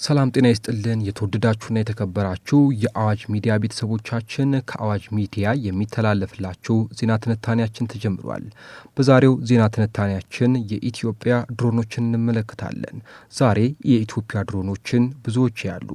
ሰላም ጤና ይስጥልን የተወደዳችሁና የተከበራችሁ የአዋጅ ሚዲያ ቤተሰቦቻችን ከአዋጅ ሚዲያ የሚተላለፍላችሁ ዜና ትንታኔያችን ተጀምሯል። በዛሬው ዜና ትንታኔያችን የኢትዮጵያ ድሮኖችን እንመለከታለን። ዛሬ የኢትዮጵያ ድሮኖችን ብዙዎች ያሉ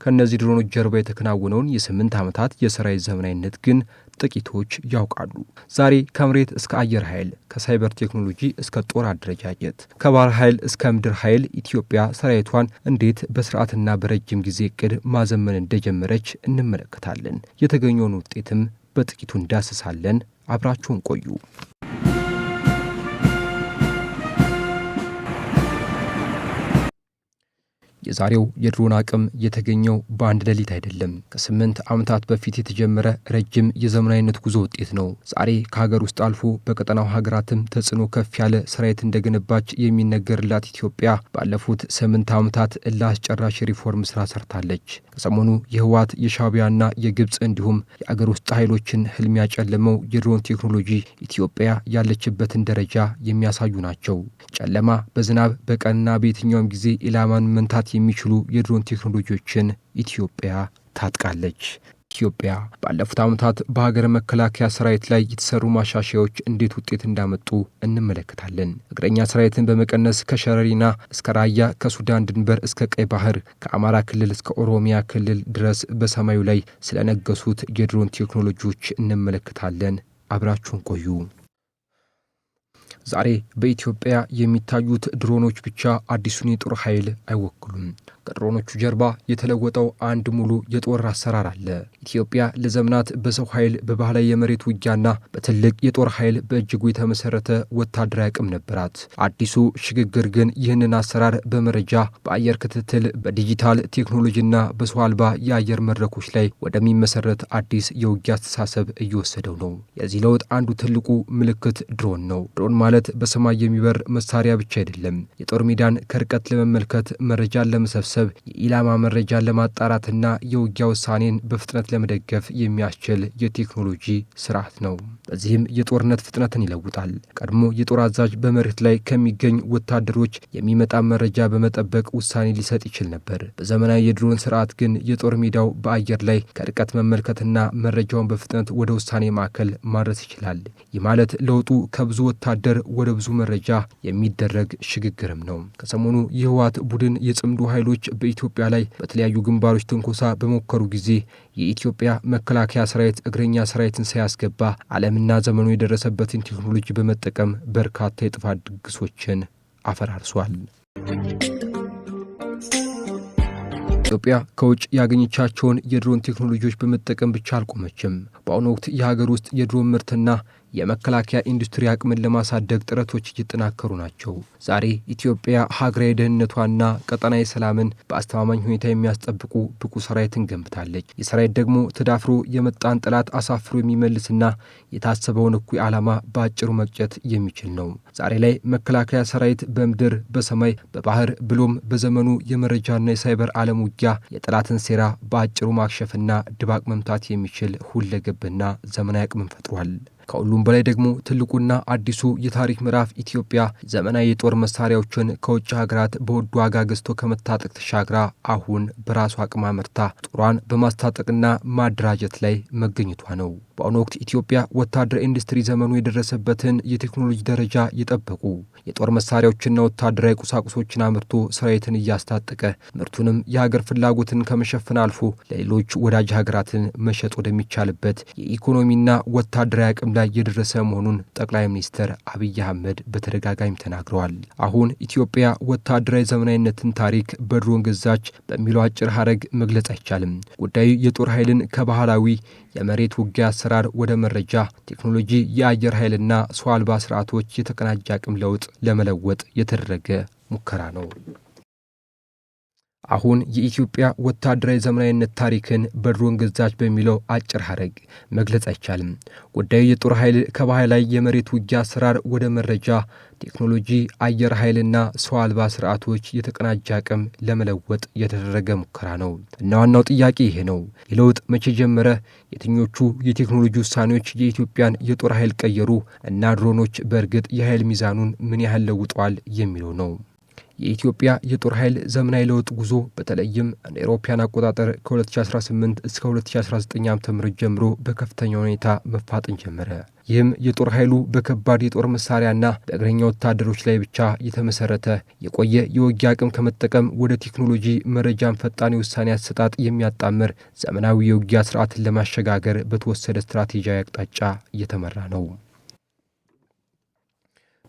ከነዚህ ድሮኖች ጀርባ የተከናወነውን የ8 ዓመታት የሰራዊት ዘመናዊነት ግን ጥቂቶች ያውቃሉ። ዛሬ ከመሬት እስከ አየር ኃይል፣ ከሳይበር ቴክኖሎጂ እስከ ጦር አደረጃጀት፣ ከባህር ኃይል እስከ ምድር ኃይል ኢትዮጵያ ሰራዊቷን እንዴት በስርዓትና በረጅም ጊዜ እቅድ ማዘመን እንደጀመረች እንመለከታለን። የተገኘውን ውጤትም በጥቂቱ እንዳስሳለን። አብራችሁን ቆዩ። የዛሬው የድሮን አቅም የተገኘው በአንድ ሌሊት አይደለም። ከ8 ዓመታት በፊት የተጀመረ ረጅም የዘመናዊነት ጉዞ ውጤት ነው። ዛሬ ከሀገር ውስጥ አልፎ በቀጠናው ሀገራትም ተጽዕኖ ከፍ ያለ ሰራዊት እንደገነባች የሚነገርላት ኢትዮጵያ ባለፉት 8 ዓመታት እልህ አስጨራሽ ሪፎርም ስራ ሰርታለች። ከሰሞኑ የህወሓት የሻዕቢያና የግብፅ እንዲሁም የአገር ውስጥ ኃይሎችን ህልም ያጨለመው የድሮን ቴክኖሎጂ ኢትዮጵያ ያለችበትን ደረጃ የሚያሳዩ ናቸው። ጨለማ በዝናብ በቀንና በየትኛውም ጊዜ ኢላማን መንታት የሚችሉ የድሮን ቴክኖሎጂዎችን ኢትዮጵያ ታጥቃለች። ኢትዮጵያ ባለፉት ዓመታት በሀገር መከላከያ ሰራዊት ላይ የተሰሩ ማሻሻያዎች እንዴት ውጤት እንዳመጡ እንመለከታለን። እግረኛ ሰራዊትን በመቀነስ ከሸረሪና እስከ ራያ፣ ከሱዳን ድንበር እስከ ቀይ ባህር፣ ከአማራ ክልል እስከ ኦሮሚያ ክልል ድረስ በሰማዩ ላይ ስለነገሱት የድሮን ቴክኖሎጂዎች እንመለከታለን። አብራችሁን ቆዩ። ዛሬ በኢትዮጵያ የሚታዩት ድሮኖች ብቻ አዲሱን የጦር ኃይል አይወክሉም። ከድሮኖቹ ጀርባ የተለወጠው አንድ ሙሉ የጦር አሰራር አለ። ኢትዮጵያ ለዘመናት በሰው ኃይል፣ በባህላዊ የመሬት ውጊያና በትልቅ የጦር ኃይል በእጅጉ የተመሰረተ ወታደራዊ አቅም ነበራት። አዲሱ ሽግግር ግን ይህንን አሰራር በመረጃ፣ በአየር ክትትል፣ በዲጂታል ቴክኖሎጂና በሰው አልባ የአየር መድረኮች ላይ ወደሚመሰረት አዲስ የውጊያ አስተሳሰብ እየወሰደው ነው። የዚህ ለውጥ አንዱ ትልቁ ምልክት ድሮን ነው። ድሮን ማለት በሰማይ የሚበር መሳሪያ ብቻ አይደለም። የጦር ሜዳን ከርቀት ለመመልከት፣ መረጃን ለመሰብሰብ፣ የኢላማ መረጃን ለማጣራትና የውጊያ ውሳኔን በፍጥነት ለመደገፍ የሚያስችል የቴክኖሎጂ ስርዓት ነው። በዚህም የጦርነት ፍጥነትን ይለውጣል። ቀድሞ የጦር አዛዥ በመሬት ላይ ከሚገኝ ወታደሮች የሚመጣ መረጃ በመጠበቅ ውሳኔ ሊሰጥ ይችል ነበር። በዘመናዊ የድሮን ስርዓት ግን የጦር ሜዳው በአየር ላይ ከርቀት መመልከትና መረጃውን በፍጥነት ወደ ውሳኔ ማዕከል ማድረስ ይችላል። ይህ ማለት ለውጡ ከብዙ ወታደር ወደ ብዙ መረጃ የሚደረግ ሽግግርም ነው። ከሰሞኑ የህወሓት ቡድን የጽምዶ ኃይሎች በኢትዮጵያ ላይ በተለያዩ ግንባሮች ትንኮሳ በሞከሩ ጊዜ የኢትዮጵያ መከላከያ ሰራዊት እግረኛ ሰራዊትን ሳያስገባ ዓለምና ዘመኑ የደረሰበትን ቴክኖሎጂ በመጠቀም በርካታ የጥፋት ድግሶችን አፈራርሷል። ኢትዮጵያ ከውጭ ያገኘቻቸውን የድሮን ቴክኖሎጂዎች በመጠቀም ብቻ አልቆመችም። በአሁኑ ወቅት የሀገር ውስጥ የድሮን ምርትና የመከላከያ ኢንዱስትሪ አቅምን ለማሳደግ ጥረቶች እየተጠናከሩ ናቸው። ዛሬ ኢትዮጵያ ሀገራዊ ደህንነቷና ቀጠናዊ ሰላምን በአስተማማኝ ሁኔታ የሚያስጠብቁ ብቁ ሰራዊትን ገንብታለች። የሰራዊት ደግሞ ተዳፍሮ የመጣን ጠላት አሳፍሮ የሚመልስና የታሰበውን እኩይ ዓላማ በአጭሩ መቅጨት የሚችል ነው። ዛሬ ላይ መከላከያ ሰራዊት በምድር፣ በሰማይ፣ በባህር ብሎም በዘመኑ የመረጃና የሳይበር ዓለም ውጊያ የጠላትን ሴራ በአጭሩ ማክሸፍና ድባቅ መምታት የሚችል ሁለገብና ዘመናዊ አቅምን ፈጥሯል። ከሁሉም በላይ ደግሞ ትልቁና አዲሱ የታሪክ ምዕራፍ ኢትዮጵያ ዘመናዊ የጦር መሳሪያዎችን ከውጭ ሀገራት በውድ ዋጋ ገዝቶ ከመታጠቅ ተሻግራ አሁን በራሷ አቅም አመርታ ጦሯን በማስታጠቅና ማደራጀት ላይ መገኘቷ ነው። በአሁኑ ወቅት ኢትዮጵያ ወታደራዊ ኢንዱስትሪ ዘመኑ የደረሰበትን የቴክኖሎጂ ደረጃ የጠበቁ የጦር መሳሪያዎችና ወታደራዊ ቁሳቁሶችን አምርቶ ሰራዊትን እያስታጠቀ ምርቱንም የሀገር ፍላጎትን ከመሸፈን አልፎ ለሌሎች ወዳጅ ሀገራትን መሸጥ ወደሚቻልበት የኢኮኖሚና ወታደራዊ አቅም ላይ የደረሰ መሆኑን ጠቅላይ ሚኒስትር አብይ አህመድ በተደጋጋሚ ተናግረዋል። አሁን ኢትዮጵያ ወታደራዊ ዘመናዊነትን ታሪክ በድሮን ገዛች በሚለው አጭር ሀረግ መግለጽ አይቻልም። ጉዳዩ የጦር ኃይልን ከባህላዊ የመሬት ውጊያ አሰራር ወደ መረጃ ቴክኖሎጂ፣ የአየር ኃይልና ሰው አልባ ስርዓቶች የተቀናጀ አቅም ለውጥ ለመለወጥ የተደረገ ሙከራ ነው። አሁን የኢትዮጵያ ወታደራዊ ዘመናዊነት ታሪክን በድሮን ገዛች በሚለው አጭር ሀረግ መግለጽ አይቻልም። ጉዳዩ የጦር ኃይል ከባህላዊ የመሬት ውጊያ አሰራር ወደ መረጃ ቴክኖሎጂ፣ አየር ኃይልና ሰው አልባ ስርዓቶች የተቀናጀ አቅም ለመለወጥ የተደረገ ሙከራ ነው እና ዋናው ጥያቄ ይሄ ነው። የለውጥ መቼ ጀመረ? የትኞቹ የቴክኖሎጂ ውሳኔዎች የኢትዮጵያን የጦር ኃይል ቀየሩ? እና ድሮኖች በእርግጥ የኃይል ሚዛኑን ምን ያህል ለውጠዋል የሚለው ነው። የኢትዮጵያ የጦር ኃይል ዘመናዊ ለውጥ ጉዞ በተለይም እንደ አውሮፓውያን አቆጣጠር ከ2018 እስከ 2019 ዓ.ም ጀምሮ በከፍተኛ ሁኔታ መፋጠን ጀመረ። ይህም የጦር ኃይሉ በከባድ የጦር መሳሪያና በእግረኛ ወታደሮች ላይ ብቻ የተመሰረተ የቆየ የውጊያ አቅም ከመጠቀም ወደ ቴክኖሎጂ መረጃን ፈጣን የውሳኔ አሰጣጥ የሚያጣምር ዘመናዊ የውጊያ ስርዓትን ለማሸጋገር በተወሰደ ስትራቴጂያዊ አቅጣጫ እየተመራ ነው።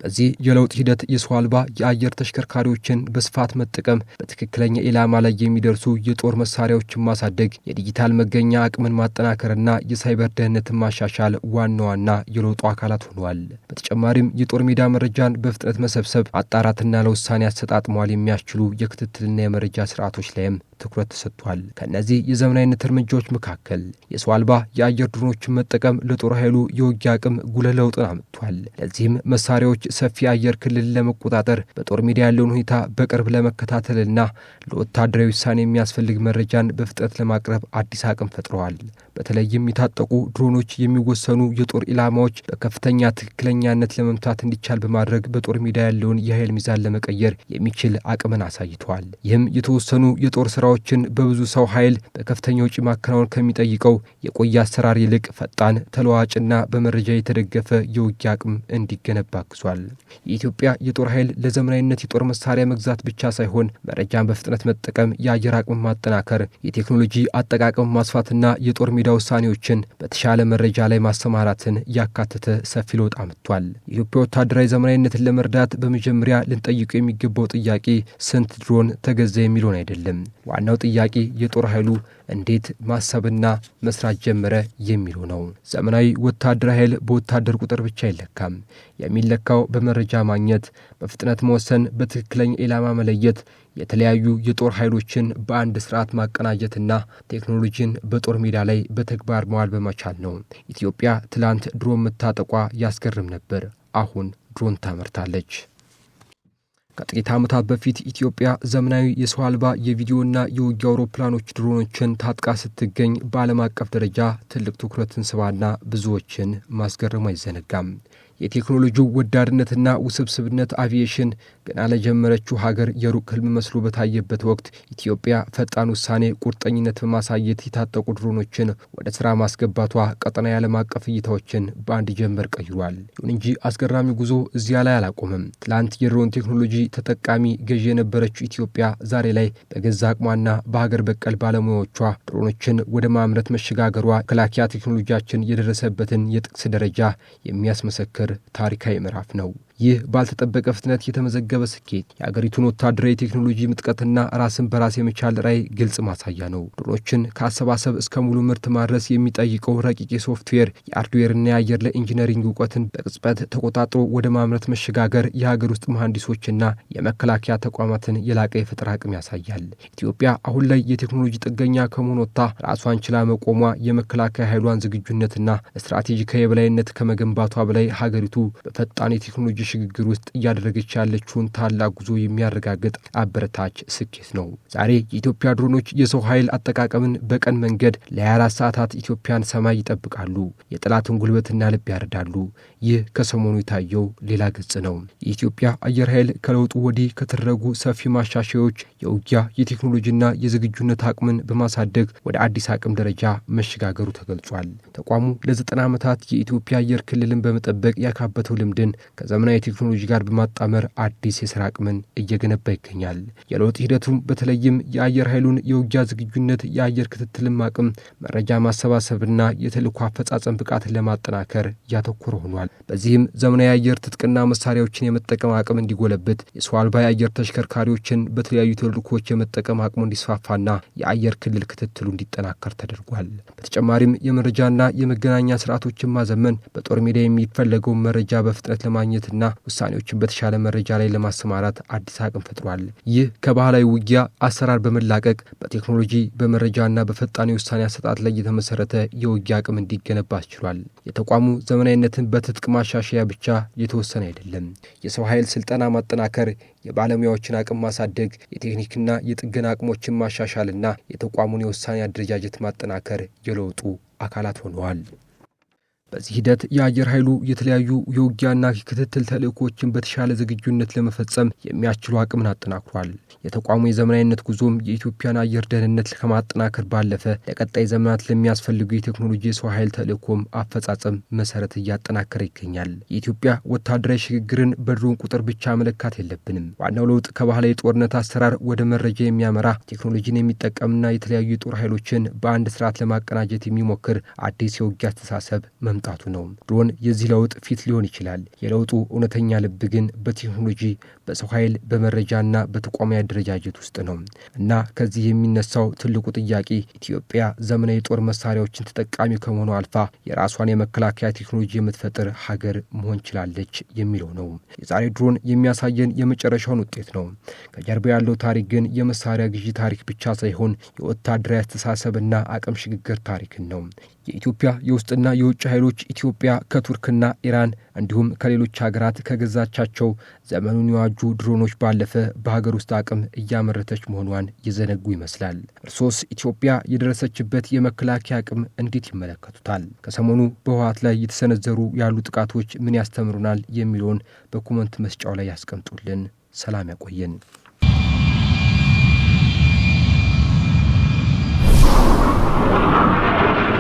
በዚህ የለውጥ ሂደት የሰው አልባ የአየር ተሽከርካሪዎችን በስፋት መጠቀም፣ በትክክለኛ ኢላማ ላይ የሚደርሱ የጦር መሳሪያዎችን ማሳደግ፣ የዲጂታል መገኛ አቅምን ማጠናከርና የሳይበር ደህንነትን ማሻሻል ዋና ዋና የለውጡ አካላት ሆነዋል። በተጨማሪም የጦር ሜዳ መረጃን በፍጥነት መሰብሰብ፣ ማጣራትና ለውሳኔ አሰጣጥ መዋል የሚያስችሉ የክትትልና የመረጃ ስርዓቶች ላይም ትኩረት ተሰጥቷል። ከነዚህ የዘመናዊነት እርምጃዎች መካከል የሰው አልባ የአየር ድሮኖችን መጠቀም ለጦር ኃይሉ የውጊያ አቅም ጉልህ ለውጥን አምጥቷል። ለዚህም መሳሪያዎች ሰፊ አየር ክልል ለመቆጣጠር፣ በጦር ሜዳ ያለውን ሁኔታ በቅርብ ለመከታተልና ለወታደራዊ ውሳኔ የሚያስፈልግ መረጃን በፍጥነት ለማቅረብ አዲስ አቅም ፈጥረዋል። በተለይም የታጠቁ ድሮኖች የሚወሰኑ የጦር ኢላማዎች በከፍተኛ ትክክለኛነት ለመምታት እንዲቻል በማድረግ በጦር ሜዳ ያለውን የኃይል ሚዛን ለመቀየር የሚችል አቅምን አሳይተዋል። ይህም የተወሰኑ የጦር ስራዎችን በብዙ ሰው ኃይል በከፍተኛ ወጪ ማከናወን ከሚጠይቀው የቆየ አሰራር ይልቅ ፈጣን፣ ተለዋዋጭና በመረጃ የተደገፈ የውጊያ አቅም እንዲገነባ አግዟል። የኢትዮጵያ የጦር ኃይል ለዘመናዊነት የጦር መሳሪያ መግዛት ብቻ ሳይሆን መረጃን በፍጥነት መጠቀም፣ የአየር አቅም ማጠናከር፣ የቴክኖሎጂ አጠቃቀም ማስፋትና የጦር ሜዳ ውሳኔዎችን በተሻለ መረጃ ላይ ማሰማራትን ያካተተ ሰፊ ለውጥ አምጥቷል። የኢትዮጵያ ወታደራዊ ዘመናዊነትን ለመርዳት በመጀመሪያ ልንጠይቀው የሚገባው ጥያቄ ስንት ድሮን ተገዛ የሚለውን አይደለም። ዋናው ጥያቄ የጦር ኃይሉ እንዴት ማሰብና መስራት ጀመረ የሚለው ነው። ዘመናዊ ወታደራዊ ኃይል በወታደር ቁጥር ብቻ አይለካም። የሚለካው በመረጃ ማግኘት፣ በፍጥነት መወሰን፣ በትክክለኛ ኢላማ መለየት፣ የተለያዩ የጦር ኃይሎችን በአንድ ስርዓት ማቀናጀትና ቴክኖሎጂን በጦር ሜዳ ላይ በተግባር መዋል በመቻል ነው። ኢትዮጵያ ትላንት ድሮን መታጠቋ ያስገርም ነበር። አሁን ድሮን ታመርታለች። ከጥቂት ዓመታት በፊት ኢትዮጵያ ዘመናዊ የሰው አልባ የቪዲዮና የውጊያ አውሮፕላኖች ድሮኖችን ታጥቃ ስትገኝ በዓለም አቀፍ ደረጃ ትልቅ ትኩረትን ስባና ብዙዎችን ማስገረሙ አይዘነጋም። የቴክኖሎጂው ወዳድነትና ውስብስብነት አቪዬሽን ገና ለጀመረችው ሀገር የሩቅ ህልም መስሎ በታየበት ወቅት ኢትዮጵያ ፈጣን ውሳኔ፣ ቁርጠኝነት በማሳየት የታጠቁ ድሮኖችን ወደ ስራ ማስገባቷ ቀጠና የዓለም አቀፍ እይታዎችን በአንድ ጀንበር ቀይሯል። ይሁን እንጂ አስገራሚ ጉዞ እዚያ ላይ አላቆመም። ትላንት የድሮን ቴክኖሎጂ ተጠቃሚ ገዢ የነበረችው ኢትዮጵያ ዛሬ ላይ በገዛ አቅሟና በሀገር በቀል ባለሙያዎቿ ድሮኖችን ወደ ማምረት መሸጋገሯ መከላከያ ቴክኖሎጂያችን የደረሰበትን የጥቅስ ደረጃ የሚያስመሰክር ታሪካዊ ምዕራፍ ነው። ይህ ባልተጠበቀ ፍጥነት የተመዘገበ ስኬት የአገሪቱን ወታደራዊ ቴክኖሎጂ ምጥቀትና ራስን በራስ የመቻል ራዕይ ግልጽ ማሳያ ነው። ድሮኖችን ከአሰባሰብ እስከ ሙሉ ምርት ማድረስ የሚጠይቀው ረቂቅ የሶፍትዌር የሃርድዌርና የአየር ላይ ኢንጂነሪንግ እውቀትን በቅጽበት ተቆጣጥሮ ወደ ማምረት መሸጋገር የሀገር ውስጥ መሐንዲሶችና የመከላከያ ተቋማትን የላቀ የፈጠራ አቅም ያሳያል። ኢትዮጵያ አሁን ላይ የቴክኖሎጂ ጥገኛ ከመሆን ወጥታ ራሷን ችላ መቆሟ የመከላከያ ኃይሏን ዝግጁነትና ስትራቴጂካዊ የበላይነት ከመገንባቷ በላይ ሀገሪቱ በፈጣን የቴክኖሎጂ ሽግግር ውስጥ እያደረገች ያለችውን ታላቅ ጉዞ የሚያረጋግጥ አበረታች ስኬት ነው። ዛሬ የኢትዮጵያ ድሮኖች የሰው ኃይል አጠቃቀምን በቀን መንገድ ለ24 ሰዓታት ኢትዮጵያን ሰማይ ይጠብቃሉ፣ የጠላትን ጉልበትና ልብ ያርዳሉ። ይህ ከሰሞኑ የታየው ሌላ ገጽ ነው። የኢትዮጵያ አየር ኃይል ከለውጡ ወዲህ ከተደረጉ ሰፊ ማሻሻያዎች የውጊያ የቴክኖሎጂና የዝግጁነት አቅምን በማሳደግ ወደ አዲስ አቅም ደረጃ መሸጋገሩ ተገልጿል። ተቋሙ ለ90 ዓመታት የኢትዮጵያ አየር ክልልን በመጠበቅ ያካበተው ልምድን ከዘመናዊ ቴክኖሎጂ ጋር በማጣመር አዲስ የሥራ አቅምን እየገነባ ይገኛል። የለውጥ ሂደቱም በተለይም የአየር ኃይሉን የውጊያ ዝግጁነት፣ የአየር ክትትልም አቅም፣ መረጃ ማሰባሰብና የተልዕኮ አፈጻጸም ብቃትን ለማጠናከር ያተኮረ ሆኗል። በዚህም ዘመናዊ የአየር ትጥቅና መሳሪያዎችን የመጠቀም አቅም እንዲጎለብት፣ የሰው አልባ የአየር ተሽከርካሪዎችን በተለያዩ ተልዕኮዎች የመጠቀም አቅሙ እንዲስፋፋና የአየር ክልል ክትትሉ እንዲጠናከር ተደርጓል። በተጨማሪም የመረጃና የመገናኛ ስርዓቶችን ማዘመን በጦር ሜዳ የሚፈለገውን መረጃ በፍጥነት ለማግኘትና ውሳኔዎችን በተሻለ መረጃ ላይ ለማሰማራት አዲስ አቅም ፈጥሯል። ይህ ከባህላዊ ውጊያ አሰራር በመላቀቅ በቴክኖሎጂ በመረጃና በፈጣን የውሳኔ አሰጣጥ ላይ የተመሰረተ የውጊያ አቅም እንዲገነባ አስችሏል። የተቋሙ ዘመናዊነትን በትጥቅ ማሻሻያ ብቻ የተወሰነ አይደለም። የሰው ኃይል ስልጠና ማጠናከር፣ የባለሙያዎችን አቅም ማሳደግ፣ የቴክኒክና የጥገና አቅሞችን ማሻሻልና የተቋሙን የውሳኔ አደረጃጀት ማጠናከር የለውጡ አካላት ሆነዋል። በዚህ ሂደት የአየር ኃይሉ የተለያዩ የውጊያና ክትትል ተልዕኮችን በተሻለ ዝግጁነት ለመፈጸም የሚያስችሉ አቅምን አጠናክሯል። የተቋሙ የዘመናዊነት ጉዞም የኢትዮጵያን አየር ደህንነት ከማጠናከር ባለፈ ለቀጣይ ዘመናት ለሚያስፈልጉ የቴክኖሎጂ የሰው ኃይል ተልዕኮም አፈጻጸም መሰረት እያጠናከረ ይገኛል። የኢትዮጵያ ወታደራዊ ሽግግርን በድሮን ቁጥር ብቻ መለካት የለብንም። ዋናው ለውጥ ከባህላዊ ጦርነት አሰራር ወደ መረጃ የሚያመራ ቴክኖሎጂን የሚጠቀምና የተለያዩ የጦር ኃይሎችን በአንድ ስርዓት ለማቀናጀት የሚሞክር አዲስ የውጊያ አስተሳሰብ መምጣቱ ነው። ድሮን የዚህ ለውጥ ፊት ሊሆን ይችላል። የለውጡ እውነተኛ ልብ ግን በቴክኖሎጂ፣ በሰው ኃይል፣ በመረጃና በተቋማዊ አደረጃጀት ውስጥ ነው እና ከዚህ የሚነሳው ትልቁ ጥያቄ ኢትዮጵያ ዘመናዊ ጦር መሳሪያዎችን ተጠቃሚ ከመሆኑ አልፋ የራሷን የመከላከያ ቴክኖሎጂ የምትፈጥር ሀገር መሆን ችላለች የሚለው ነው። የዛሬ ድሮን የሚያሳየን የመጨረሻውን ውጤት ነው። ከጀርባ ያለው ታሪክ ግን የመሳሪያ ግዢ ታሪክ ብቻ ሳይሆን የወታደራዊ አስተሳሰብና አቅም ሽግግር ታሪክን ነው። የኢትዮጵያ የውስጥና የውጭ ኃይሎች ኢትዮጵያ ከቱርክና ኢራን እንዲሁም ከሌሎች ሀገራት ከገዛቻቸው ዘመኑን የዋጁ ድሮኖች ባለፈ በሀገር ውስጥ አቅም እያመረተች መሆኗን የዘነጉ ይመስላል። እርሶስ ኢትዮጵያ የደረሰችበት የመከላከያ አቅም እንዴት ይመለከቱታል? ከሰሞኑ በህወሓት ላይ የተሰነዘሩ ያሉ ጥቃቶች ምን ያስተምሩናል የሚለውን በኮመንት መስጫው ላይ ያስቀምጡልን። ሰላም ያቆየን።